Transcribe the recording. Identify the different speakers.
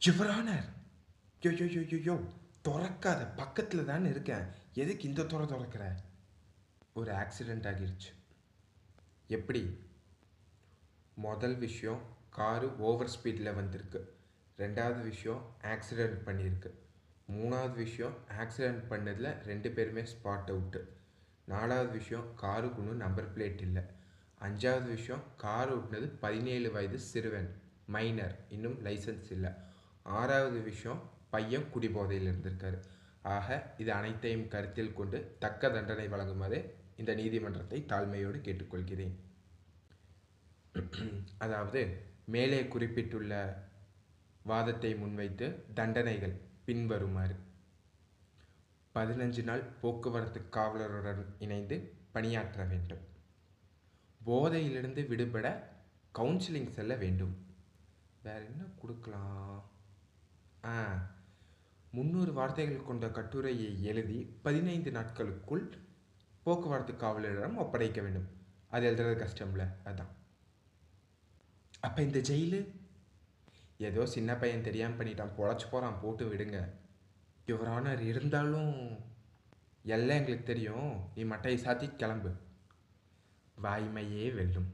Speaker 1: Your honour, யோ யோ யோ யோ யோ திறக்காத, பக்கத்தில் தானே இருக்கேன், எதுக்கு இந்த திறக்கிற? ஒரு ஆக்சிடெண்ட் ஆகிருச்சு. எப்படி? முதல் விஷயம், காரு ஓவர் ஸ்பீடில் வந்திருக்கு. ரெண்டாவது விஷயம், ஆக்சிடெண்ட் பண்ணியிருக்கு. மூணாவது விஷயம், ஆக்சிடெண்ட் பண்ணதில் 2 பேருமே ஸ்பாட் அவுட்டு. நாலாவது விஷயம், காருக்கு இன்னும் நம்பர் பிளேட் இல்லை. அஞ்சாவது விஷயம், கார் ஓட்டினது 17 வயது சிறுவன், மைனர், இன்னும் லைசன்ஸ் இல்லை. ஆறாவது விஷயம், பையன் குடிபோதையில் இருந்திருக்காரு. ஆக இது அனைத்தையும் கருத்தில் கொண்டு தக்க தண்டனை வழங்குமாறு இந்த நீதிமன்றத்தை தாழ்மையோடு கேட்டுக்கொள்கிறேன். அதாவது மேலே குறிப்பிட்டுள்ள வாதத்தை முன்வைத்து தண்டனைகள் பின்வருமாறு: 15 நாள் போக்குவரத்து காவலருடன் இணைந்து பணியாற்ற வேண்டும். போதையிலிருந்து விடுபட கவுன்சிலிங் செல்ல வேண்டும். வேற என்ன கொடுக்கலாம்? 300 வார்த்தைகள் கொண்ட கட்டுரையை எழுதி 15 நாட்களுக்குள் போக்குவரத்து காவலரிடம் ஒப்படைக்க வேண்டும். அது எழுதுறது கஷ்டம்ல, அதான். அப்போ இந்த ஜெயிலு ஏதோ சின்ன பையன் தெரியாமல் பண்ணிட்டான், பொழைச்சி போகிறான், போட்டு விடுங்க. யுவர் ஆனர், இருந்தாலும் எல்லாம் எங்களுக்கு தெரியும், நீ மட்டையை சாத்தி கிளம்பு. வாய்மையே வெல்லும்.